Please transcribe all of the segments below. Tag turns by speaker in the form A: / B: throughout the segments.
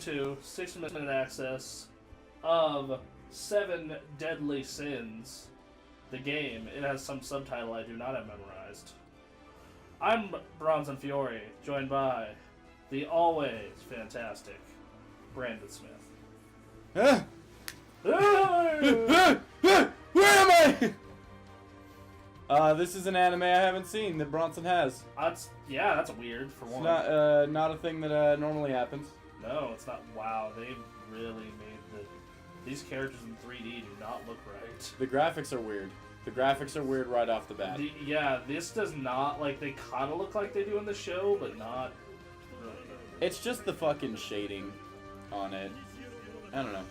A: to 6-minute access of 7 Deadly Sins, the game. It has some subtitle I do not have memorized. I'm Bronson Fiore, joined by the always fantastic Brandon Smith.
B: Where am I? This is an anime I haven't seen that Bronson has.
A: That's weird for one.
B: It's not a thing that normally happens.
A: No, it's not. Wow, they really made these characters in 3D do not look right.
B: The graphics are weird. The graphics are weird right off the bat.
A: This does not, like, they kind of look like they do in the show, but not really.
B: It's just the fucking shading on it. I don't know.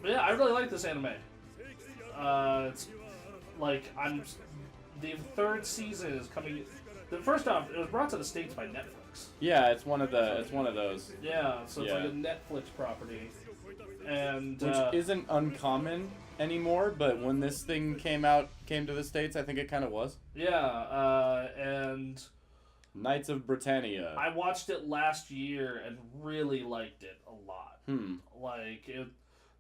A: But yeah, I really like this anime. It's like the 3rd season is coming. First off, it was brought to the States by Netflix.
B: Yeah, it's one of those.
A: Yeah, so it's like a Netflix property, and
B: which isn't uncommon anymore. But when this thing came to the States, I think it kind of was.
A: Yeah, and
B: Knights of Britannia.
A: I watched it last year and really liked it a lot.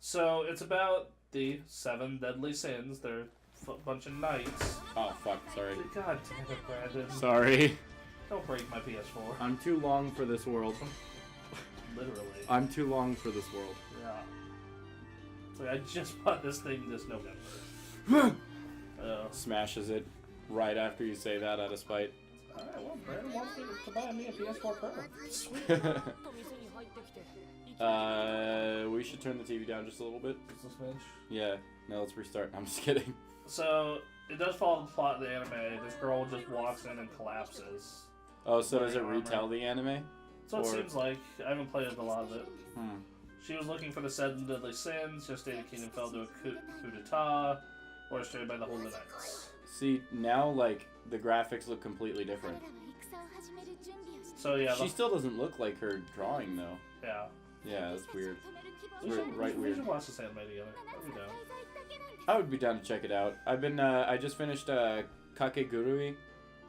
A: So it's about the 7 deadly sins. They're a bunch of knights.
B: Oh fuck! Sorry.
A: God damn it, Brandon.
B: Sorry.
A: Don't break my PS4.
B: I'm too long for this world.
A: Literally.
B: I'm too long for this world.
A: Yeah. So I just bought this thing this November.
B: Smashes it right after you say that out of spite.
A: Alright, well, Brandon wants me to buy me a PS4 Pro. Sweet.
B: We should turn the TV down just a little bit.
A: Just a smidge?
B: Yeah. No, let's restart. I'm just kidding.
A: So, it does follow the plot of the anime. This girl just walks in and collapses.
B: Oh, so does it retell the anime?
A: So it seems like. I haven't played a lot of it.
B: Hmm.
A: She was looking for the 7 deadly sins. Her state of kingdom fell to a coup d'etat, orchestrated by the Holy Knights.
B: See, now, like, the graphics look completely different.
A: So, yeah.
B: She still doesn't look like her drawing, though.
A: Yeah.
B: Yeah, that's weird.
A: We should watch this anime together. Let me know.
B: I would be down to check it out. I just finished Kakegurui,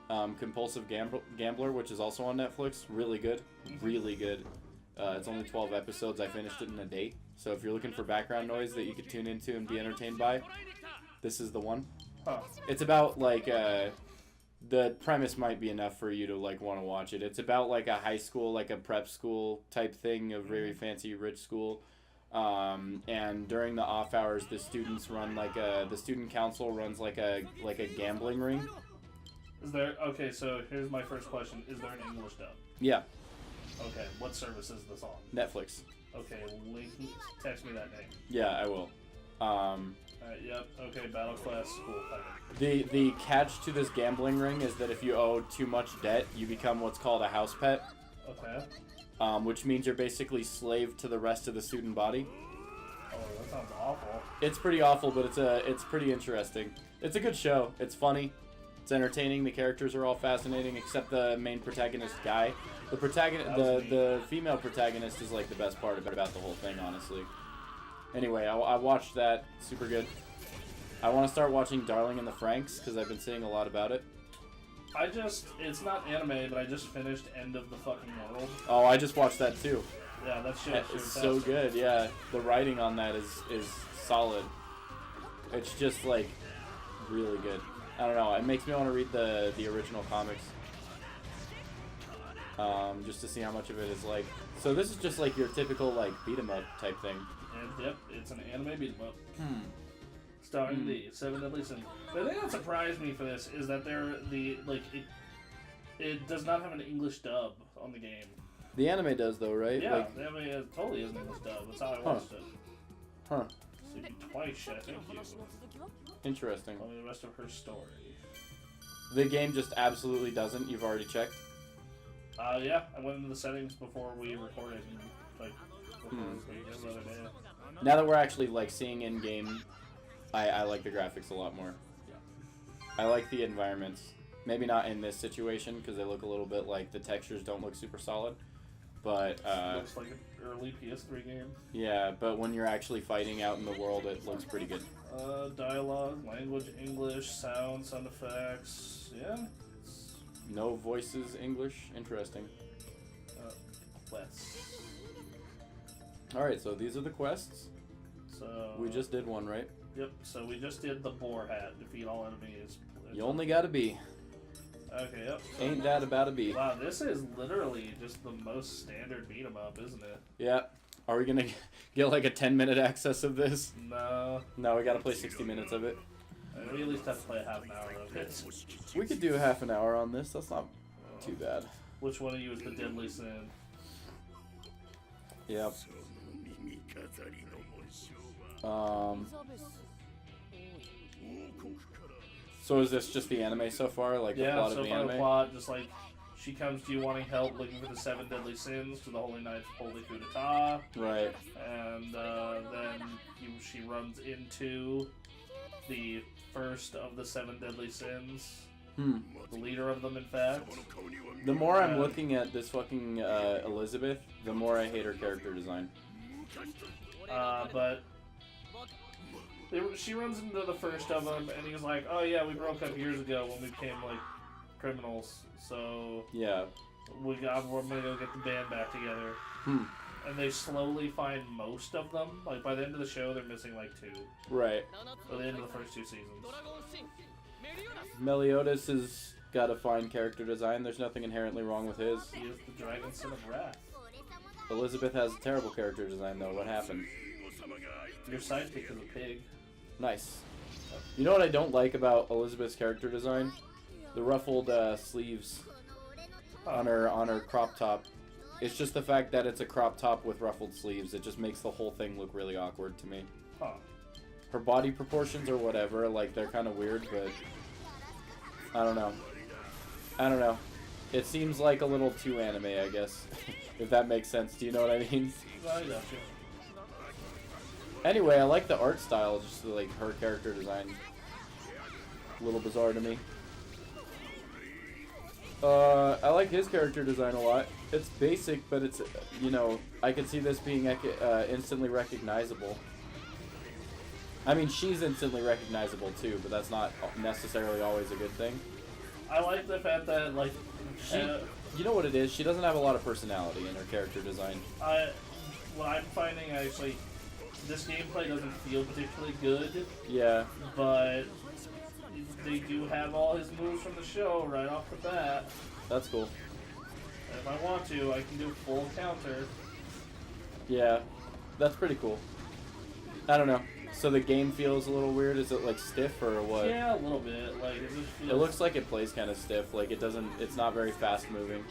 B: Compulsive Gambler, which is also on Netflix. Really good. Really good. It's only 12 episodes. I finished it in a day. So if you're looking for background noise that you could tune into and be entertained by, this is the one.
A: Huh.
B: It's about, like, the premise might be enough for you to, like, want to watch it. It's about, like, a high school, like a prep school type thing, a very fancy, rich school. And during the off hours, the students run, like, the student council runs, like a gambling ring.
A: Okay, so here's my first question. Is there an English dub?
B: Yeah.
A: Okay, what service is this on?
B: Netflix.
A: Okay, text me that name.
B: Yeah, I will.
A: Alright, yep, okay, Battle Class School Pirate.
B: The catch to this gambling ring is that if you owe too much debt, you become what's called a house pet.
A: Okay.
B: Which means you're basically slave to the rest of the student body.
A: Oh, that sounds awful.
B: It's pretty awful, but it's pretty interesting. It's a good show. It's funny. It's entertaining. The characters are all fascinating, except the main protagonist guy. The female protagonist is like the best part about the whole thing, honestly. Anyway, I watched that. Super good. I want to start watching Darling in the Franxx because I've been seeing a lot about it.
A: It's not anime, but I just finished End of the Fucking World.
B: Oh, I just watched that too.
A: Yeah, that shit
B: is so good. Yeah, the writing on that is solid. It's just like really good. I don't know. It makes me want to read the original comics. Just to see how much of it is like. So this is just like your typical like beat 'em up type thing.
A: And, yep, it's an anime beat 'em up. Starring the 7 deadly sins. The thing that surprised me for this is that it does not have an English dub on the game.
B: The anime does though, right?
A: Yeah,
B: like,
A: the anime totally is an English dub. That's how I watched it.
B: Huh.
A: Sleeping twice, shit. Thank you.
B: Interesting.
A: Tell me the rest of her story.
B: The game just absolutely doesn't. You've already checked.
A: Yeah, I went into the settings before we recorded, and, like, the other day.
B: Now that we're actually like seeing in game, I like the graphics a lot more.
A: Yeah.
B: I like the environments. Maybe not in this situation because they look a little bit like the textures don't look super solid. But
A: looks like an early PS3 game.
B: Yeah, but when you're actually fighting out in the world, it looks pretty good.
A: Dialogue, language, English, sound effects. Yeah.
B: No voices English. Interesting.
A: Let's.
B: Alright, so these are the quests.
A: So
B: We just did one, right?
A: Yep. So we just did the boar hat. Defeat all enemies.
B: You only gotta be.
A: Okay. Yep.
B: Ain't that about a be?
A: Wow, this is literally just the most standard beat 'em up, isn't it?
B: Yeah. Are we gonna get like a 10-minute access of this?
A: No.
B: No, we gotta play 60 minutes of it.
A: We at least have to play a half an hour of it.
B: We could do half an hour on this. That's not too bad.
A: Which one of you is the deadly sin?
B: Yep. So is this just the anime so far? Like the plot
A: so
B: of the
A: far
B: anime?
A: the plot, just like she comes to you wanting help, looking for the 7 deadly sins to the Holy Knight's holy coup d'etat.
B: Right.
A: And then she runs into the first of the 7 deadly sins. The leader of them, in fact.
B: The more I'm looking at this fucking Elizabeth, the more I hate her character design.
A: But she runs into the first of them, and he's like, "Oh yeah, we broke up years ago when we became like criminals. So
B: Yeah.
A: we're gonna go get the band back together." And they slowly find most of them. Like by the end of the show, they're missing like 2.
B: Right.
A: By the end of the first 2 seasons.
B: Meliodas has got a fine character design. There's nothing inherently wrong with his.
A: He is the dragon son of wrath.
B: Elizabeth has a terrible character design, though. What happened?
A: Your sidekick is a pig.
B: Nice. You know what I don't like about Elizabeth's character design? The ruffled sleeves on her crop top. It's just the fact that it's a crop top with ruffled sleeves. It just makes the whole thing look really awkward to me.
A: Huh.
B: Her body proportions or whatever, like, they're kind of weird, but I don't know. It seems like a little too anime, I guess, if that makes sense. Do you know what I mean?
A: I got you.
B: Anyway, I like the art style, just like her character design. A little bizarre to me. I like his character design a lot. It's basic, but it's, you know, I could see this being instantly recognizable. I mean, she's instantly recognizable too, but that's not necessarily always a good thing.
A: I like the fact that, like,
B: You know what it is? She doesn't have a lot of personality in her character design.
A: what I'm finding, actually, this gameplay doesn't feel particularly good.
B: Yeah.
A: But they do have all his moves from the show right off the bat.
B: That's cool.
A: And if I want to, I can do full counter.
B: Yeah. That's pretty cool. I don't know. So the game feels a little weird. Is it like stiff or what?
A: Yeah, a little bit. Like it just feels.
B: It looks like it plays kind of stiff. Like it doesn't. It's not very fast moving.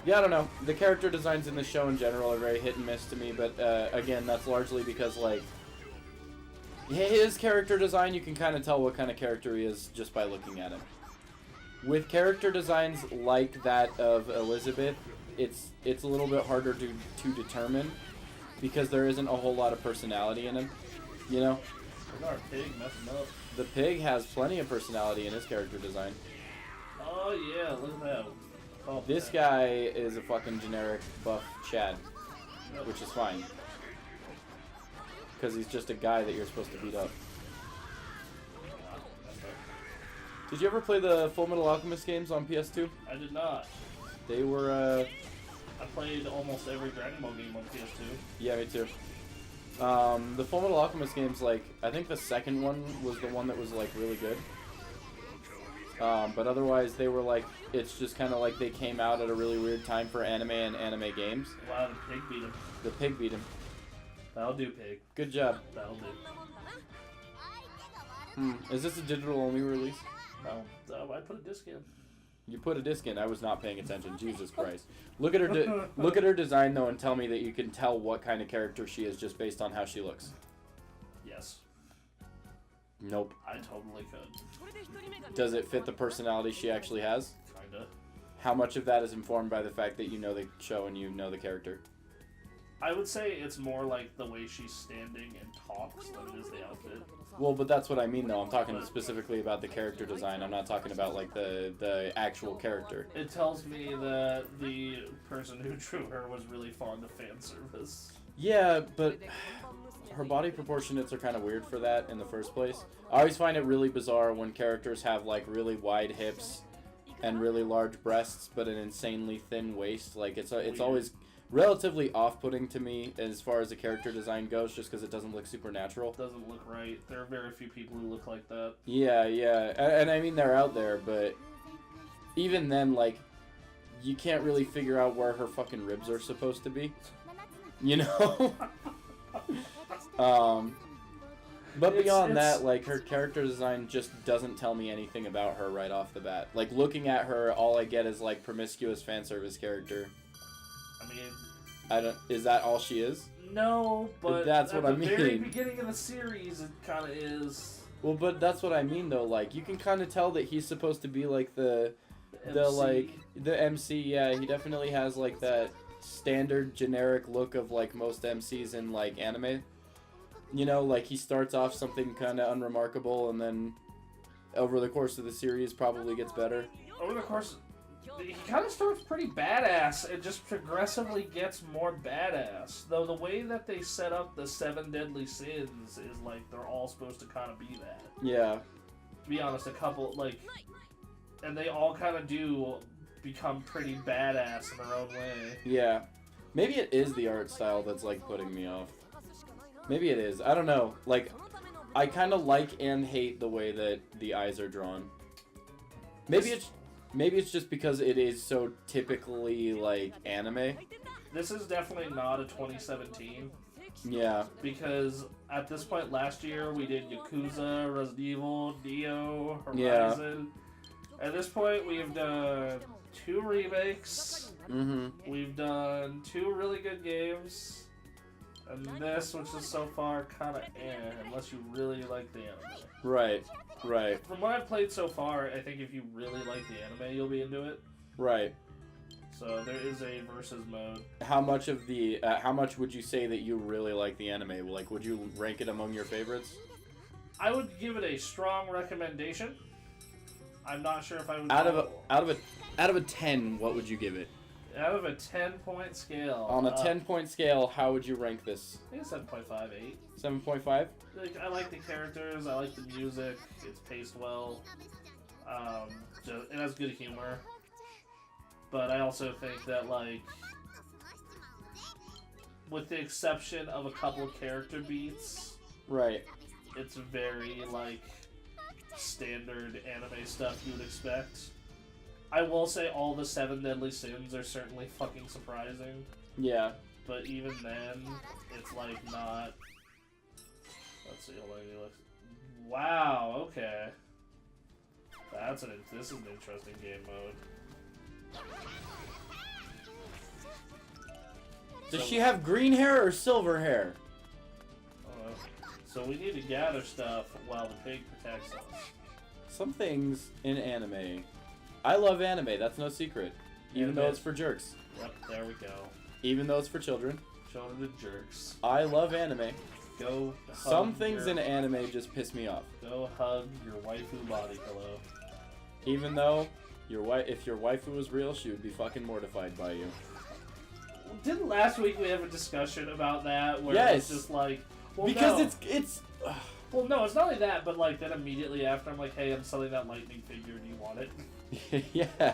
B: Yeah, I don't know. The character designs in the show in general are very hit and miss to me. But again, that's largely because like his character design, you can kind of tell what kind of character he is just by looking at him. With character designs like that of Elizabeth, it's a little bit harder to determine because there isn't a whole lot of personality in him, you know?
A: Look at our pig messing up.
B: The pig has plenty of personality in his character design.
A: Oh yeah, look at that. Oh,
B: This guy is a fucking generic buff Chad,
A: Yep.
B: which is fine. Because he's just a guy that you're supposed to beat up. Did you ever play the Full Metal Alchemist games on PS2?
A: I did not.
B: They were,
A: I played almost every Dragon Ball game on PS2.
B: Yeah, me too. The Full Metal Alchemist games, like, I think the second one was the one that was, like, really good. But otherwise, they were, like, it's just kind of like they came out at a really weird time for anime and anime games.
A: Wow, the pig beat him.
B: The pig beat him.
A: That'll do, pig.
B: Good job.
A: That'll do.
B: Is this a digital-only release?
A: No, I put a disc in.
B: You put a disc in. I was not paying attention. Jesus Christ. Look at her look at her design, though, and tell me that you can tell what kind of character she is just based on how she looks.
A: Yes.
B: Nope.
A: I totally could.
B: Does it fit the personality she actually has?
A: Kinda.
B: How much of that is informed by the fact that you know the show and you know the character?
A: I would say it's more like the way she's standing and talks than it is the outfit.
B: Well, but that's what I mean, though. I'm talking specifically about the character design. I'm not talking about, like, the actual character.
A: It tells me that the person who drew her was really fond of fan service.
B: Yeah, but her body proportionates are kind of weird for that in the first place. I always find it really bizarre when characters have, like, really wide hips and really large breasts, but an insanely thin waist. Like it's
A: Weird.
B: always relatively off-putting to me as far as the character design goes, just because it doesn't look super natural.
A: Doesn't look right. There are very few people who look like that.
B: Yeah, and I mean they're out there, but even then, like, you can't really figure out where her fucking ribs are supposed to be, you know. But beyond that, like, her character design just doesn't tell me anything about her right off the bat. Like, looking at her, all I get is, like, promiscuous fan service character.
A: I mean...
B: Is that all she is?
A: No, but
B: that's what I mean.
A: At the very beginning of the series, it kind of is.
B: Well, but that's what I mean, though. Like, you can kind of tell that he's supposed to be, like, the MC, yeah. He definitely has, like, that standard, generic look of, like, most MCs in, like, anime. You know, like, he starts off something kind of unremarkable, and then over the course of the series probably gets better.
A: Over the course... He kind of starts pretty badass and just progressively gets more badass. Though the way that they set up the 7 deadly sins is, like, they're all supposed to kind of be that.
B: Yeah.
A: To be honest, a couple, like... And they all kind of do become pretty badass in their own way.
B: Yeah. Maybe it is the art style that's, like, putting me off. Maybe it is. I don't know. Like, I kind of like and hate the way that the eyes are drawn. Maybe it's just because it is so typically, like, anime.
A: This is definitely not a 2017.
B: Yeah.
A: Because at this point last year, we did Yakuza, Resident Evil, Neo, Horizon. Yeah. At this point, we've done 2 remakes.
B: Mm-hmm.
A: We've done 2 really good games. And this, which is so far kind of unless you really like the anime.
B: Right, right.
A: From what I've played so far, I think if you really like the anime, you'll be into it.
B: Right.
A: So there is a versus mode.
B: How much would you say that you really like the anime? Like, would you rank it among your favorites?
A: I would give it a strong recommendation. I'm not sure if I would.
B: Out of a 10, what would you give it?
A: Out of a 10-point scale.
B: On a 10-point scale, how would you rank this?
A: I think 7.5, 8.
B: 7.5?
A: Like, I like the characters, I like the music, it's paced well. It has good humor. But I also think that, like, with the exception of a couple character beats,
B: right,
A: it's very, like, standard anime stuff you would expect. I will say all the 7 deadly sins are certainly fucking surprising.
B: Yeah.
A: But even then, it's like not... Let's see, hold on. Wow, okay. This is an interesting game mode.
B: Does she have green hair or silver hair?
A: So we need to gather stuff while the pig protects us.
B: Some things in anime... I love anime, that's no secret. Even though it's for jerks.
A: Yep, there we go.
B: Even though it's for children.
A: Children to jerks.
B: I love anime.
A: Go hug
B: Some things in anime just piss me off.
A: Go hug your waifu body pillow.
B: Even though, if your waifu was real, she would be fucking mortified by you.
A: Didn't last week we have a discussion about that? Where it's just like... Well,
B: because
A: no.
B: it's...
A: Well, no, it's not only that, but like then immediately after I'm like, hey, I'm selling that lightning figure, do you want it?
B: Yeah.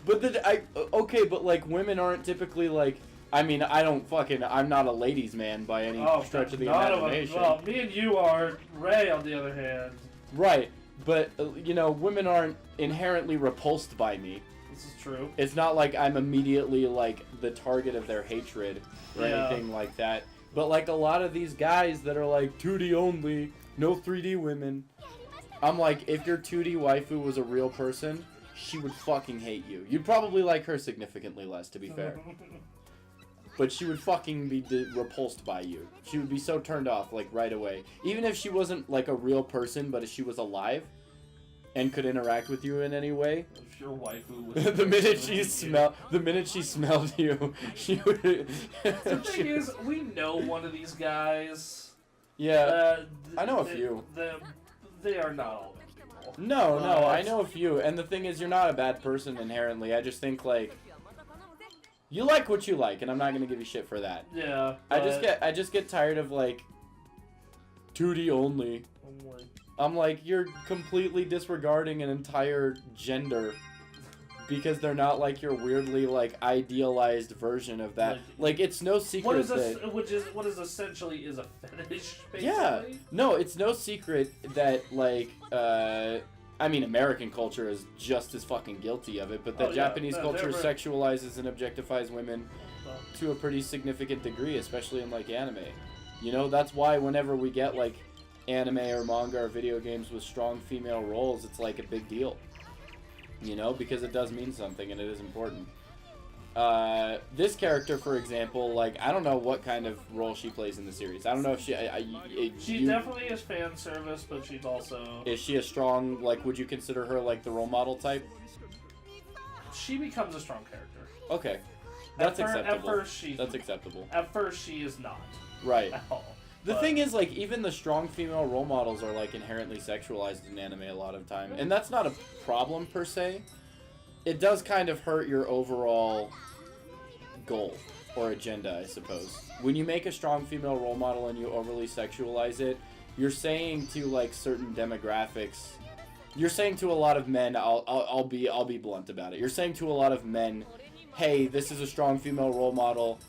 B: But okay, but like women aren't typically like, I mean, I'm not a ladies' man by any stretch of the imagination.
A: Well, me and you are. Ray, on the other hand.
B: Right, but you know, women aren't inherently repulsed by me.
A: This is true.
B: It's not like I'm immediately like the target of their hatred or anything like that. But like a lot of these guys that are like 2D only, no 3D women. I'm like, if your 2D waifu was a real person, she would fucking hate you. You'd probably like her significantly less, to be fair. But she would fucking be repulsed by you. She would be so turned off, like, right away. Even if she wasn't, like, a real person, but if she was alive and could interact with you in any way.
A: If your waifu was
B: the minute she smelled you, she would...
A: The thing is, we know one of these guys.
B: Yeah, I know a few.
A: They are not all bad people.
B: No, I know a few. And the thing is, you're not a bad person inherently. I just think, like, you like what you like, and I'm not gonna give you shit for that.
A: Yeah.
B: I just get tired of, like, 2D only. I'm like, you're completely disregarding an entire gender because they're not like your weirdly like idealized version of that. Like it's no secret
A: what is
B: that
A: what is essentially is a fetish, basically.
B: Yeah. No, it's no secret that like I mean, American culture is just as fucking guilty of it, but that Japanese culture sexualizes and objectifies women to a pretty significant degree, especially in like anime. You know, that's why whenever we get like anime or manga or video games with strong female roles, it's like a big deal. You know, because it does mean something and it is important. This character, for example, like, I don't know what kind of role she plays in the series. I don't know if
A: she definitely is fan service, but she's also...
B: Is she a strong, like, would you consider her, like, the role model type?
A: She becomes a strong character.
B: Okay. That's acceptable.
A: That's
B: acceptable.
A: At first, she is not.
B: Right.
A: At all.
B: The thing is, like, even the strong female role models are, like, inherently sexualized in anime a lot of time. And that's not a problem, per se. It does kind of hurt your overall goal or agenda, I suppose. When you make a strong female role model and you overly sexualize it, you're saying to, like, certain demographics... You're saying to a lot of men, I'll be blunt about it. You're saying to a lot of men, hey, this is a strong female role model,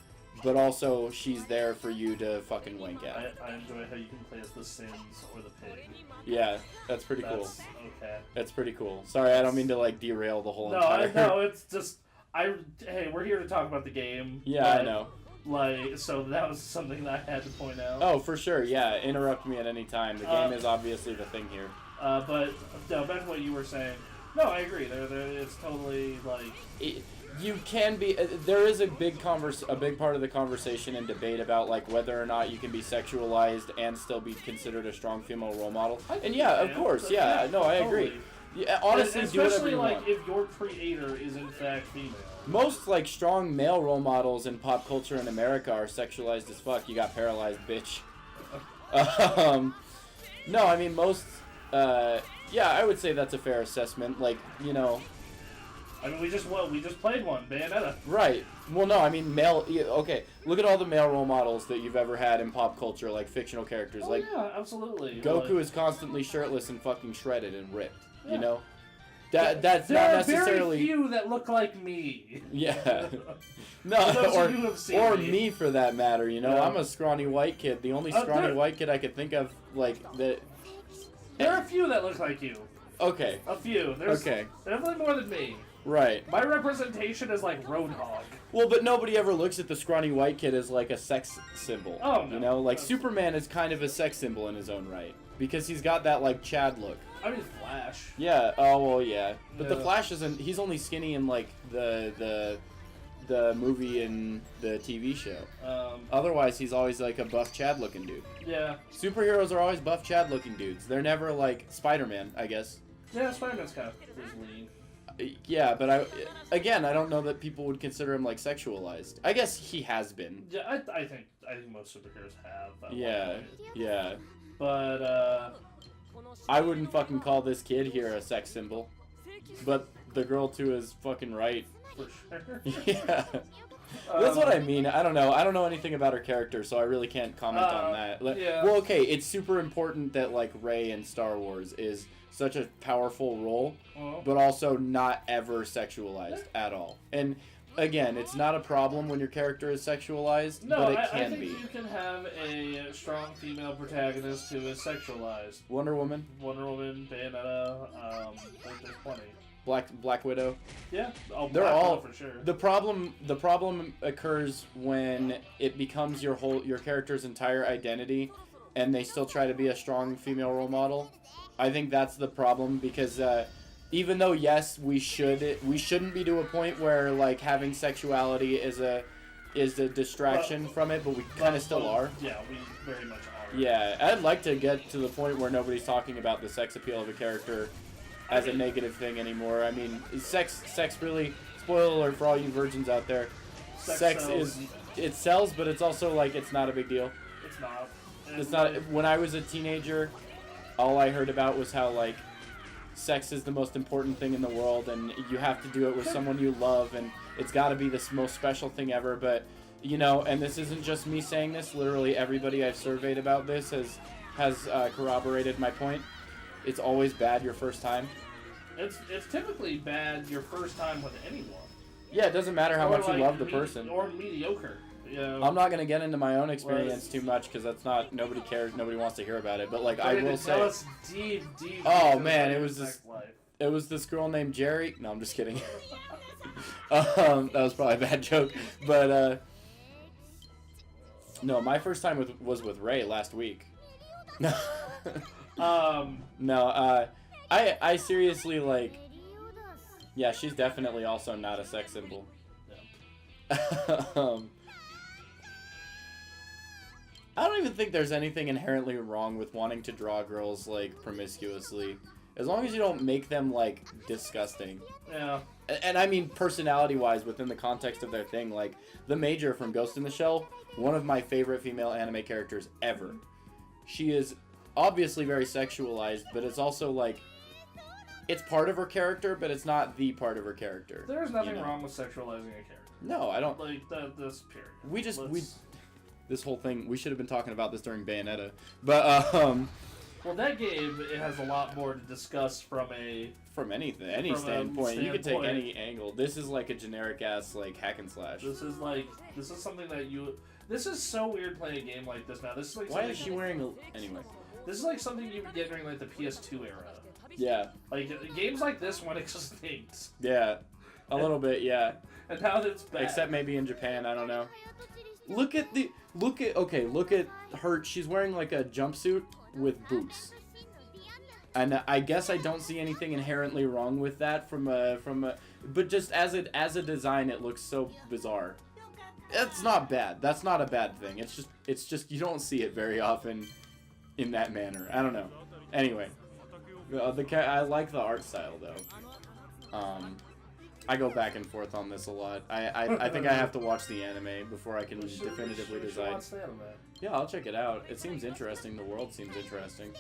B: but also she's there for you to fucking wank at.
A: I enjoy how you can play as the Sims or the pig.
B: Yeah, that's pretty cool.
A: Okay.
B: That's pretty cool. Sorry, I don't mean to like derail the whole entire...
A: No, it's just hey, we're here to talk about the game.
B: Yeah, I know.
A: Like, so that was something that I had to point out.
B: Oh, for sure. Yeah, interrupt me at any time. The game is obviously the thing here.
A: But no, back to what you were saying. No, I agree. It's totally like.
B: You can be. There is a big part of the conversation and debate about like whether or not you can be sexualized and still be considered a strong female role model. And yeah, of course, yeah. No, I agree. Yeah, honestly, do whatever you want.
A: Especially like if your creator is in fact female.
B: Most like strong male role models in pop culture in America are sexualized as fuck. You got Paralyzed, bitch. No, I mean most. Yeah, I would say that's a fair assessment. Like, you know.
A: I mean, we just played one, Bayonetta.
B: Right. Well, no, I mean male. Yeah, okay, look at all the male role models that you've ever had in pop culture, like fictional characters.
A: Oh,
B: like,
A: yeah, absolutely.
B: Goku is constantly shirtless and fucking shredded and ripped. Yeah. You know. That's not necessarily.
A: There are very few that look like me.
B: Yeah. No, or me for that matter. You know, yeah. I'm a scrawny white kid. The only scrawny white kid I could think of, like that.
A: There are a few that look like you.
B: Okay.
A: A few. There's definitely more than me.
B: Right.
A: My representation is like Roadhog.
B: Well, but nobody ever looks at the scrawny white kid as like a sex symbol.
A: Oh, no.
B: You know, like Superman is kind of a sex symbol in his own right. Because he's got that like Chad look.
A: I mean, Flash.
B: Yeah, oh well, yeah. But the Flash isn't, he's only skinny in like the movie and the TV show. Otherwise, he's always like a buff Chad looking dude.
A: Yeah.
B: Superheroes are always buff Chad looking dudes. They're never like Spider-Man, I guess.
A: Yeah, Spider-Man's kind of lean.
B: Yeah, but I don't know that people would consider him like sexualized. I guess he has been.
A: Yeah, I think most superheroes have.
B: Yeah, yeah.
A: But
B: I wouldn't fucking call this kid here a sex symbol. But the girl too is fucking right.
A: For sure.
B: Yeah. That's what I mean. I don't know. I don't know anything about her character, so I really can't comment on that.
A: Yeah.
B: Well, okay, it's super important that like Rey in Star Wars is such a powerful role, but also not ever sexualized at all. And again, it's not a problem when your character is sexualized, but it can be.
A: I think you can have a strong female protagonist who is sexualized.
B: Wonder Woman,
A: Bayonetta, there's plenty.
B: Black Widow.
A: Yeah,
B: they're all
A: for sure.
B: The problem occurs when it becomes your character's entire identity, and they still try to be a strong female role model. I think that's the problem because even though yes, we shouldn't be to a point where like having sexuality is a distraction from it, but we kind of still are.
A: Yeah, we very much are.
B: Yeah, I'd like to get to the point where nobody's talking about the sex appeal of a character as a negative thing anymore. I mean, sex really, spoiler alert for all you virgins out there, sex sells, but it's also like, it's not a big deal.
A: It's not.
B: It's not. When I was a teenager, all I heard about was how, like, sex is the most important thing in the world, and you have to do it with someone you love, and it's got to be the most special thing ever, but, you know, and this isn't just me saying this, literally everybody I've surveyed about this has corroborated my point. it's always bad your first time.
A: It's typically bad your first time with anyone.
B: Yeah, it doesn't matter how
A: Or,
B: much
A: like,
B: you love the person.
A: Or mediocre. You know?
B: I'm not gonna get into my own experience too much because that's not, nobody cares, nobody wants to hear about it. But like I will say,
A: tell us deep.
B: Oh man, it was
A: this.
B: this girl named Jerry. No, I'm just kidding. That was probably a bad joke, but no, my first time was with Ray last week. No, I seriously like. Yeah, she's definitely also not a sex symbol. Yeah. I don't even think there's anything inherently wrong with wanting to draw girls, like, promiscuously. As long as you don't make them, like, disgusting.
A: Yeah.
B: And I mean personality-wise, within the context of their thing. Like, the Major from Ghost in the Shell, one of my favorite female anime characters ever. She is obviously very sexualized, but it's also, like, it's part of her character, but it's not the part of her character.
A: There's nothing wrong with sexualizing a character.
B: No, I don't.
A: Like, this period.
B: This whole thing, we should have been talking about this during Bayonetta. But,
A: Well, that game, it has a lot more to discuss from any
B: standpoint. You could take any angle. This is like a generic-ass, like, hack and slash.
A: This is something that this is so weird playing a game like this now. This is like
B: Why is she wearing anyway?
A: This is like something you would get during, like, the PS2 era.
B: Yeah.
A: Like, games like this went extinct.
B: Yeah. A little bit, yeah.
A: And now it's bad.
B: Except maybe in Japan, I don't know. Look at her. She's wearing like a jumpsuit with boots. And I guess I don't see anything inherently wrong with that but just as a design, it looks so bizarre. It's not bad. That's not a bad thing. It's just you don't see it very often in that manner. I don't know. Anyway, I like the art style though. I go back and forth on this a lot. I think I have to watch the anime before I can definitively decide.
A: Watch the anime.
B: Yeah, I'll check it out. It seems interesting. The world seems interesting.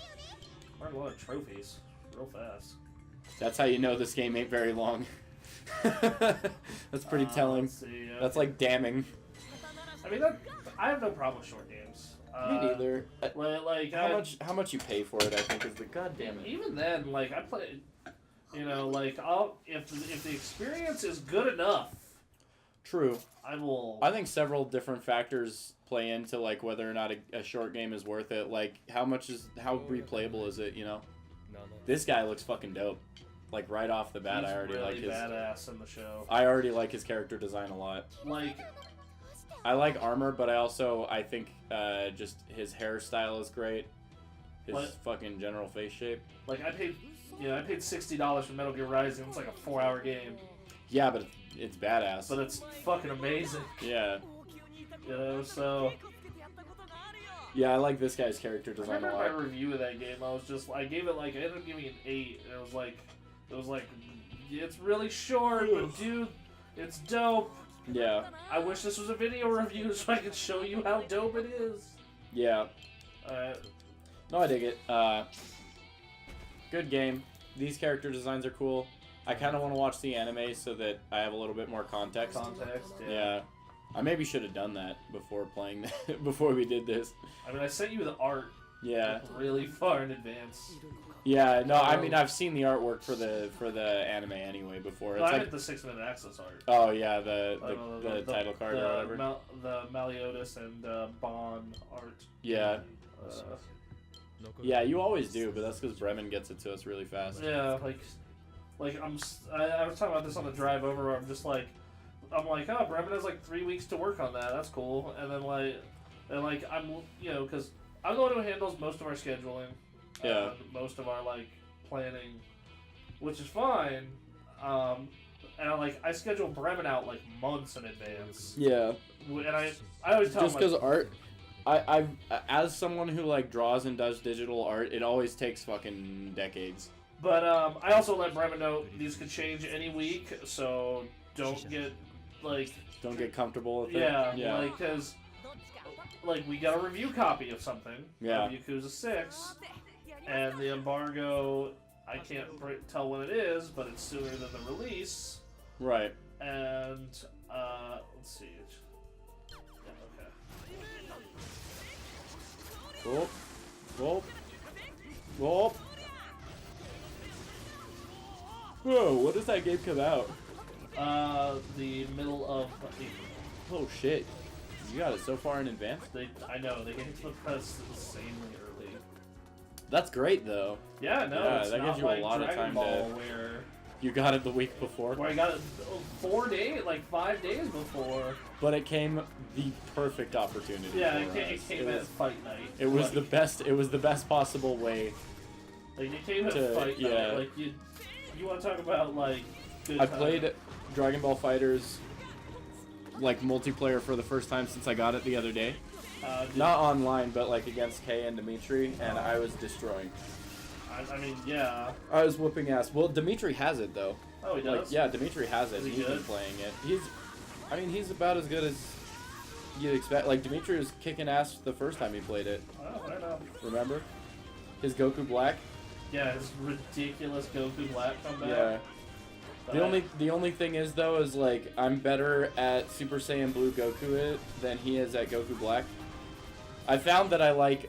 A: Earned a lot of trophies real fast.
B: That's how you know this game ain't very long. That's pretty telling.
A: Let's see,
B: That's like damning.
A: I mean, I have no problem with short games.
B: Me neither.
A: Like
B: how much you pay for it, I think, is the goddamn it.
A: Even then, like I play, like if the experience is good enough.
B: True.
A: I will.
B: I think several different factors play into like whether or not a short game is worth it. Like how replayable is it? You know. This guy looks fucking dope. Like right off the bat,
A: He's
B: I already
A: really
B: like his.
A: Badass in the show.
B: I already like his character design a lot.
A: Like.
B: I like Armor, but I think just his hairstyle is great. His fucking general face shape.
A: Like I paid $60 for Metal Gear Rising. It's like a 4-hour game.
B: Yeah, but it's badass.
A: But it's fucking amazing.
B: Yeah.
A: So.
B: Yeah, I like this guy's character design a lot.
A: I remember my review of that game. I gave it I ended up giving it an 8. And it was like, it's really short, but dude, it's dope.
B: Yeah.
A: I wish this was a video review so I could show you how dope it is.
B: Yeah. No, I dig it. Good game. These character designs are cool. I kind of want to watch the anime so that I have a little bit more context. Yeah. I maybe should have done that before playing before we did this.
A: I mean, I sent you the art.
B: Yeah.
A: Really far in advance.
B: Yeah, no, I mean I've seen the artwork for the anime anyway before.
A: No, I meant the 6-minute access art.
B: Oh yeah, the title card or whatever.
A: The Meliodas and Bond art.
B: Yeah. Yeah, you always do, but that's because Bremen gets it to us really fast.
A: Yeah, I was talking about this on the drive over. Where I'm like, oh, Bremen has like 3 weeks to work on that. That's cool. And then I'm because I'm the one who handles most of our scheduling.
B: Yeah.
A: Most of our planning, which is fine. And I schedule Bremen out months in advance.
B: Yeah.
A: And I always tell
B: just because art. I as someone who draws and does digital art, it always takes fucking decades.
A: But I also let Bremen know these could change any week, so don't get
B: comfortable with it.
A: Yeah. Because we got a review copy of something.
B: Yeah.
A: Of Yakuza 6, and the embargo. I can't tell when it is, but it's sooner than the release.
B: Right.
A: And let's see. Okay.
B: Whoop. Whoop. Whoop. Whoa, when does that game come out?
A: The middle of April.
B: Oh shit. You got it so far in advance?
A: I know, they get to the press insanely early.
B: That's great though.
A: Yeah, no,
B: Yeah,
A: it's
B: that
A: not
B: gives you
A: like
B: a lot
A: Dragon
B: of time
A: Ball
B: to...
A: where
B: You got it the week before?
A: I got it 4 days, like 5 days before.
B: But it came the perfect opportunity.
A: Yeah,
B: for
A: it
B: us.
A: came at fight night.
B: It was
A: like,
B: the best. It was the best possible way.
A: Like it came at
B: to-
A: fight
B: yeah.
A: night. Like you want to talk about like good
B: I
A: time.
B: played Dragon Ball Fighters like multiplayer for the first time since I got it the other day. Not online, but like against Kay and Dimitri, and I was destroying.
A: I mean, yeah.
B: I was whooping ass. Well, Dimitri has it though.
A: Oh, he
B: Like,
A: does.
B: yeah, Dimitri has it.
A: Is he
B: He's been
A: good?
B: playing it. He's about as good as you'd expect. Like Dimitri was kicking ass the first time he played it.
A: Oh, I don't know.
B: Remember? His Goku Black.
A: Yeah, his ridiculous Goku Black comeback.
B: Yeah.
A: But
B: The only thing is though is like I'm better at Super Saiyan Blue Goku than he is at Goku Black. I found that I like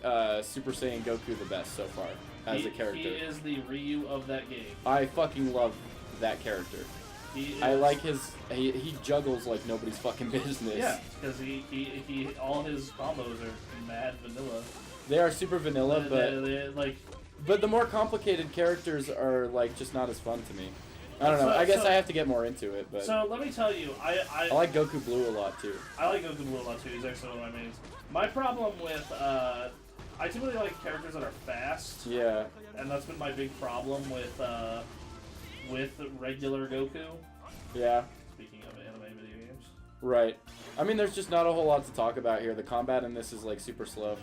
B: Super Saiyan Goku the best so far as a character.
A: He is the Ryu of that game.
B: I fucking love that character. I like his he juggles like nobody's fucking business.
A: Yeah, because he all his combos are mad vanilla.
B: They are super vanilla,
A: They, like.
B: but the more complicated characters are like just not as fun to me. I don't know. I guess I have to get more into it, but
A: So let me tell you,
B: I like Goku Blue a lot too.
A: I like Goku Blue a lot too. He's actually one of my mains. My problem with I typically like characters that are fast.
B: Yeah.
A: And that's been my big problem with regular Goku.
B: Yeah.
A: Speaking of anime video games.
B: Right. I mean, there's just not a whole lot to talk about here. The combat in this is like super slow.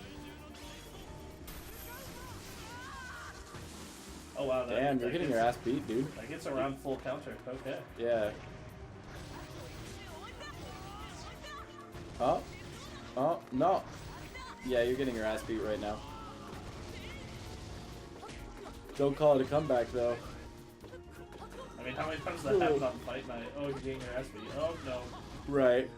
A: Oh wow!
B: Damn, you're getting your ass beat, dude.
A: That gets around full counter. Okay.
B: Yeah. Oh. Oh, no. Yeah, you're getting your ass beat right now. Don't call it a comeback, though.
A: I mean, how many times does that happen on Fight Night? Oh, you're getting your ass beat. Oh, no.
B: Right.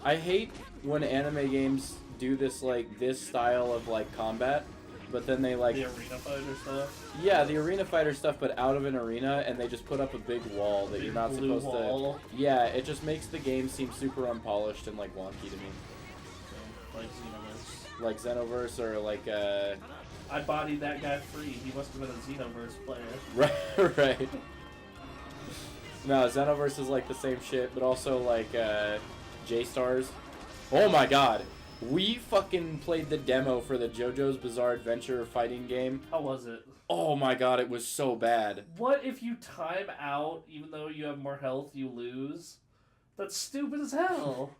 B: I hate when anime games do this, like, this style of, like, combat, but then they, like...
A: The arena fighter stuff?
B: Yeah, the arena fighter stuff, but out of an arena, and they just put up a big wall that you're not supposed to... Yeah, it just makes the game seem super unpolished and, like, wonky to me.
A: Like Xenoverse.
B: Like Xenoverse or, like,
A: I bodied that guy free. He must have been a Xenoverse player.
B: Right, right. No, Xenoverse is like the same shit, but also like J-Stars. Oh my god. We fucking played the demo for the JoJo's Bizarre Adventure fighting game.
A: How was it?
B: Oh my god, it was so bad.
A: What if you time out, even though you have more health, you lose? That's stupid as hell.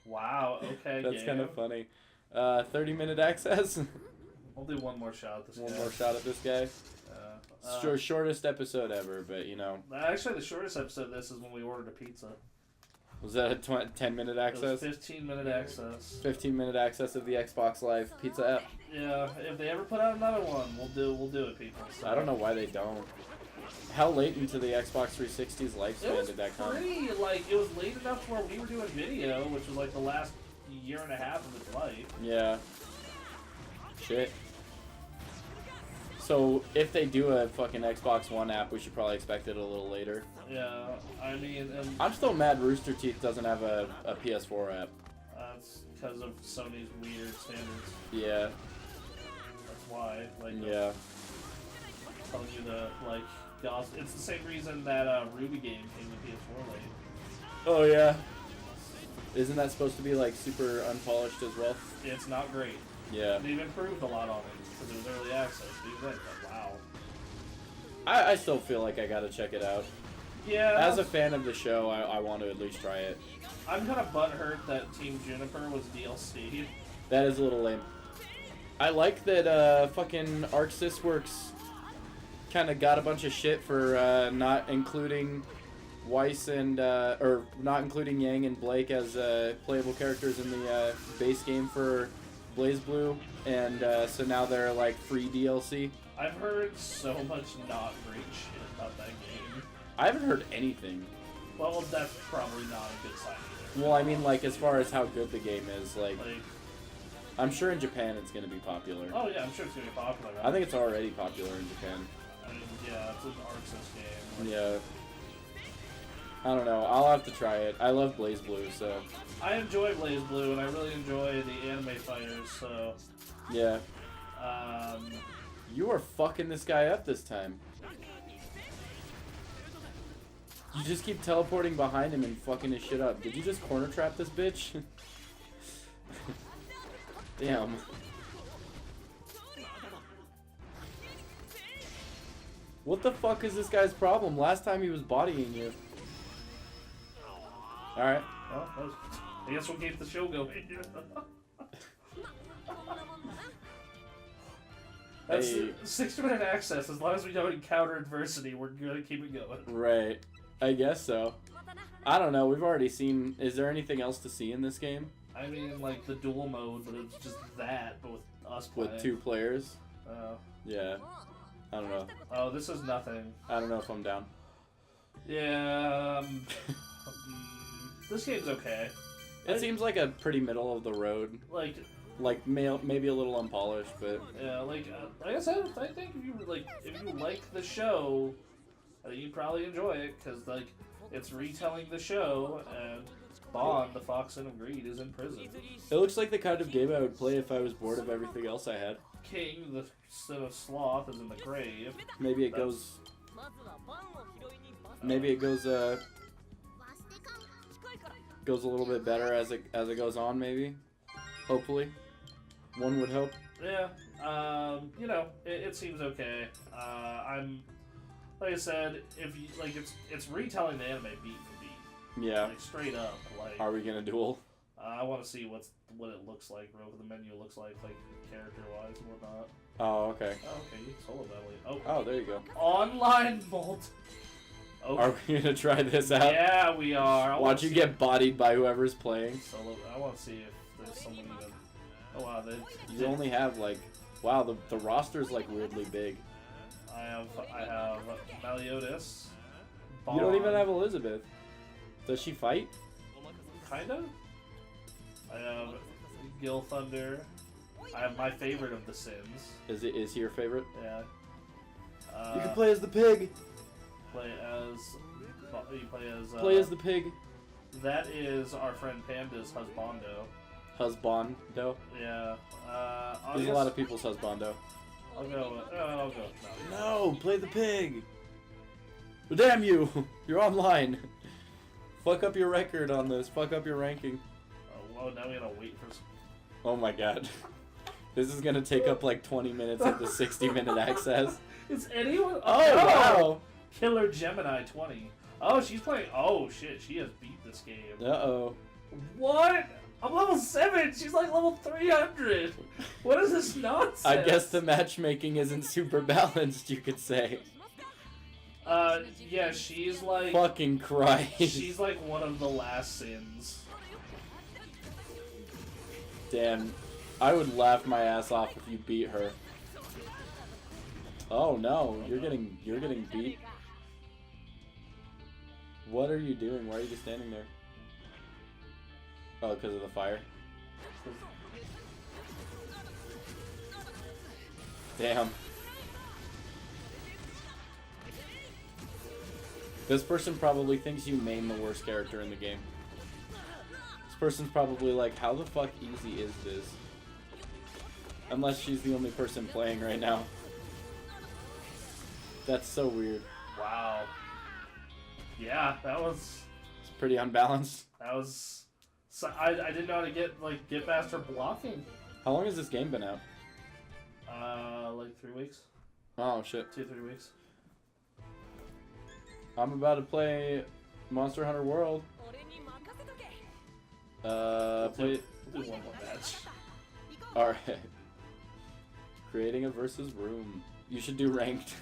A: Wow, okay,
B: That's
A: game.
B: kind of funny. 30-minute access?
A: We'll do one more shot at this guy.
B: One more shot at this guy. Shortest episode ever, but you know.
A: Actually, the shortest episode of this is when we ordered a pizza.
B: Was that a 10-minute access?
A: 15-minute access.
B: 15-minute access of the Xbox Live pizza app.
A: Yeah, if they ever put out another one, we'll do it, people. So.
B: I don't know why they don't. How late into the Xbox 360's lifespan did that come?
A: Pretty, like, it was late enough to where we were doing video, which was like the last year and a half of its life.
B: Yeah. Shit. So, if they do a fucking Xbox One app, we should probably expect it a little later.
A: Yeah, I mean...
B: I'm still mad Rooster Teeth doesn't have a PS4 app.
A: That's because of Sony's weird standards.
B: Yeah.
A: That's why. Like,
B: yeah.
A: Telling you the, like, it's the same reason that Ruby game came to PS4 late.
B: Oh, yeah. Isn't that supposed to be, like, super unpolished as well?
A: It's not great.
B: Yeah.
A: They've improved a lot on it, because it was early access. But even then, like, wow.
B: I still feel like I gotta check it out.
A: Yeah.
B: As a fan of the show, I want to at least try it.
A: I'm kind of butthurt that Team Juniper was DLC.
B: That is a little lame. I like that fucking Arc Sys Works kind of got a bunch of shit for not including Weiss and or not including Yang and Blake as playable characters in the base game for BlazBlue, and so now they're like free DLC.
A: I've heard so much not great shit about that game.
B: I haven't heard anything.
A: Well, that's probably not a good sign either.
B: Well, I mean, like, as far as how good the game is, like I'm sure in Japan it's going to be popular.
A: Oh yeah, I'm sure it's going to be popular. Right?
B: I think it's already popular in Japan.
A: I mean, yeah, it's an Arxis game.
B: Yeah. I don't know. I'll have to try it. I love Blaze Blue, so.
A: I enjoy Blaze Blue, and I really enjoy the anime fighters, so.
B: Yeah.
A: Um.
B: You are fucking this guy up this time. You just keep teleporting behind him and fucking his shit up. Did you just corner trap this bitch? Damn. What the fuck is this guy's problem? Last time he was bodying you. Alright.
A: Well, I guess we'll keep the show going. That's
B: Hey.
A: 6-minute access. As long as we don't encounter adversity, we're gonna keep it going.
B: Right. I guess so. I don't know. We've already seen. Is there anything else to see in this game?
A: I mean, like the dual mode, but it's just that, but with us playing.
B: With 2 players?
A: Oh.
B: Yeah. I don't know.
A: Oh, this is nothing.
B: I don't know if I'm down.
A: Yeah. This game's okay.
B: It seems like a pretty middle of the road. Like maybe a little unpolished, but
A: yeah, like I said, I think if you like the show, I think you'd probably enjoy it because like it's retelling the show, and Bond, the Foxen of Greed, is in prison.
B: it looks like the kind of game I would play if I was bored of everything else I had.
A: King, the son of Sloth, is in the grave.
B: Maybe it goes. Maybe it goes goes a little bit better as it goes on. Maybe, hopefully, one would hope.
A: Yeah, you know, it seems okay. I'm, like I said, if you like, it's retelling the anime beat for beat.
B: Yeah.
A: Like straight up. Like,
B: Are we gonna duel?
A: I want to see what it looks like, what the menu looks like character wise and whatnot.
B: Oh, okay.
A: Oh, okay, you solo battling.
B: Oh, there you go.
A: Online multi. Okay.
B: Are we gonna try this out?
A: Yeah, we are.
B: Watch you get bodied by whoever's playing.
A: Solo. I want to see if there's someone even. Oh wow,
B: You only have like, wow, the roster's like weirdly big.
A: I have Meliodas.
B: You don't even have Elizabeth. Does she fight?
A: Kinda. I have Gil Thunder. I have my favorite of the Sins.
B: Is he your favorite?
A: Yeah.
B: You can play as the pig.
A: You play as.
B: Play as the pig.
A: That is our friend Panda's husbando.
B: Husbando.
A: Yeah.
B: There's a lot of people's husbando.
A: I'll go. I'll go.
B: No, play the pig. Well, damn you! You're online. Fuck up your record on this. Fuck up your ranking.
A: Oh, well, now we gotta wait for.
B: Oh my god. This is gonna take up like 20 minutes of the 60-minute access.
A: Is anyone?
B: Oh, wow!
A: Killer Gemini 20. Oh, she's playing. Oh shit, she has beat this game.
B: Uh-oh.
A: What? I'm level 7. She's like level 300. What is this nonsense?
B: I guess the matchmaking isn't super balanced, you could say.
A: Yeah, she's like.
B: Fucking Christ.
A: She's like one of the last Sins.
B: Damn. I would laugh my ass off if you beat her. Oh no, you're getting beat. What are you doing? Why are you just standing there? Oh, because of the fire. Damn. This person probably thinks you main the worst character in the game. This person's probably like, how the fuck easy is this? Unless she's the only person playing right now. That's so weird.
A: Wow. Yeah, that was.
B: It's pretty unbalanced.
A: That was. So I didn't know how to get past her blocking.
B: How long has this game been out?
A: Like 3 weeks.
B: Oh shit.
A: 2-3 weeks.
B: I'm about to play Monster Hunter World. Play.
A: We'll do one more match.
B: Alright. Creating a versus room. You should do ranked.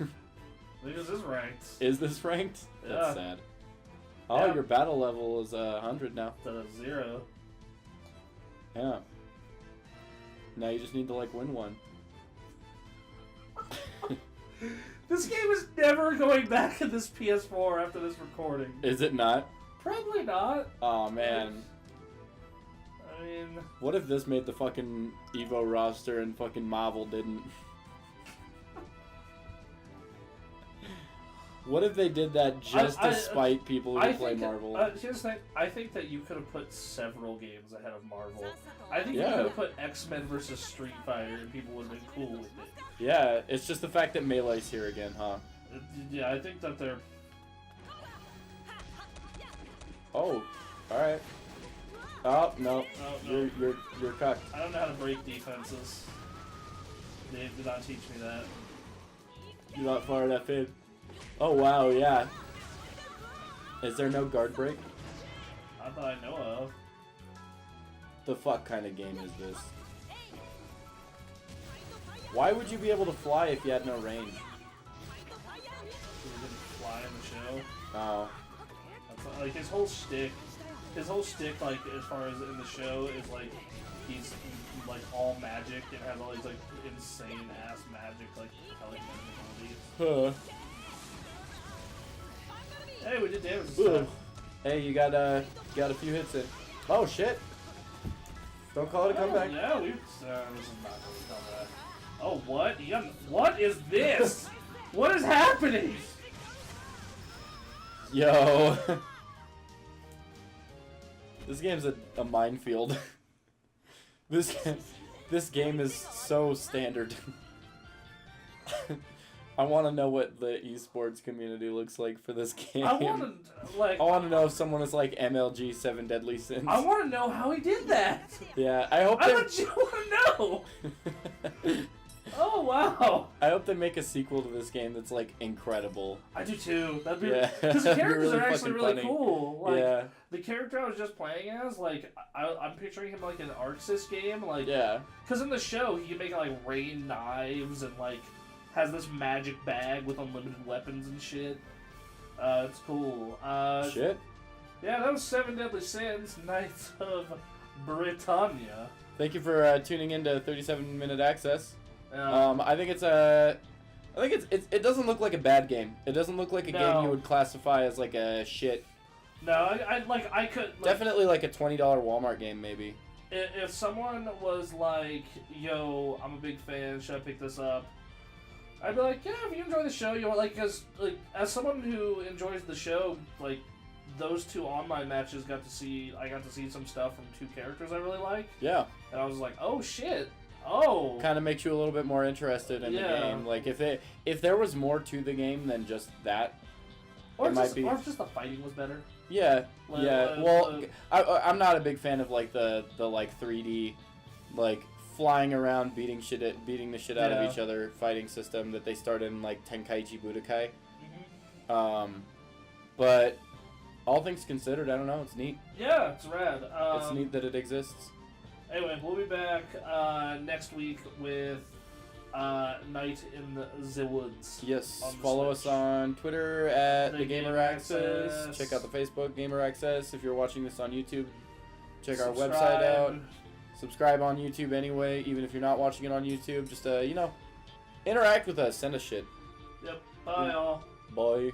A: Because this is ranked.
B: Is this ranked?
A: Yeah.
B: That's sad. Oh,
A: Yeah.
B: your battle level is 100 now.
A: Instead of 0.
B: Yeah. Now you just need to like win one.
A: This game is never going back in this PS4 after this recording.
B: Is it not?
A: Probably not.
B: Oh man.
A: I mean,
B: What if this made the fucking Evo roster and fucking Marvel didn't? What if they did that just to spite people who play Marvel?
A: Here's the thing. I think that you could have put several games ahead of Marvel. I think you could have put X-Men versus Street Fighter and people would have been cool with it.
B: Yeah, it's just the fact that Melee's here again, huh?
A: Yeah, I think that they're...
B: Oh, alright. Oh, no.
A: Oh, no.
B: You're cucked.
A: I don't know how to break defenses. Dave did not teach me that.
B: You're not far enough in. Oh, wow, yeah. Is there no guard break?
A: Not that I know of.
B: The fuck kind of game is this? Why would you be able to fly if you had no range?
A: He didn't fly in the show.
B: Oh.
A: That's, like, his whole shtick, like, as far as in the show, is, like, he's, like, all magic and has all these, like, insane-ass magic, like, abilities. Hey, we did damage this time.
B: Hey, you got a few hits in. Oh, shit! Don't call it a comeback.
A: Yeah, this is not a comeback. Oh, what? What is this? What is happening?
B: Yo. This game's a minefield. This game is so standard. I want to know what the esports community looks like for this game.
A: I want
B: to know if someone is like MLG 7 Deadly Sins.
A: I want to know how he did that.
B: Yeah, I hope.
A: I legit want to know. Oh wow!
B: I hope they make a sequel to this game that's like incredible.
A: I do too. That'd be because the characters
B: really
A: are actually really
B: funny.
A: cool. Like,
B: yeah.
A: The character I was just playing as, like, I'm picturing him like an Arxis game, like.
B: Yeah. Because
A: in the show he can make like rain knives and like has this magic bag with unlimited weapons and shit. It's cool.
B: Shit.
A: Yeah, that was 7 Deadly Sins, Knights of Britannia.
B: Thank you for tuning in to 37-minute access. I think it doesn't look like a bad game. It doesn't look like a game you would classify as like a shit.
A: No, I could like,
B: definitely like a $20 Walmart game maybe.
A: If someone was like, "Yo, I'm a big fan. Should I pick this up?" I'd be like, "Yeah, if you enjoy the show, you want like because like as someone who enjoys the show, like those 2 online matches I got to see some stuff from 2 characters I really like.
B: Yeah. And
A: I was like, "Oh shit." Oh.
B: Kind of makes you a little bit more interested in the game. Like if there was more to the game than just that,
A: or just the fighting was better.
B: Yeah. Well, I'm not a big fan of like the like 3D, like flying around beating the shit out of each other fighting system that they started in like Tenkaichi Budokai.
A: Mm-hmm.
B: But all things considered, I don't know. It's neat.
A: Yeah, it's rad.
B: It's neat that it exists.
A: Anyway, we'll be back next week with Night in the Woods.
B: Yes, follow us on Twitter at The Gamer Access. Check out the Facebook Gamer Access. If you're watching this on YouTube, check our website out. Subscribe on YouTube anyway, even if you're not watching it on YouTube. Just, interact with us. Send us shit.
A: Yep. Bye, all.
B: Bye.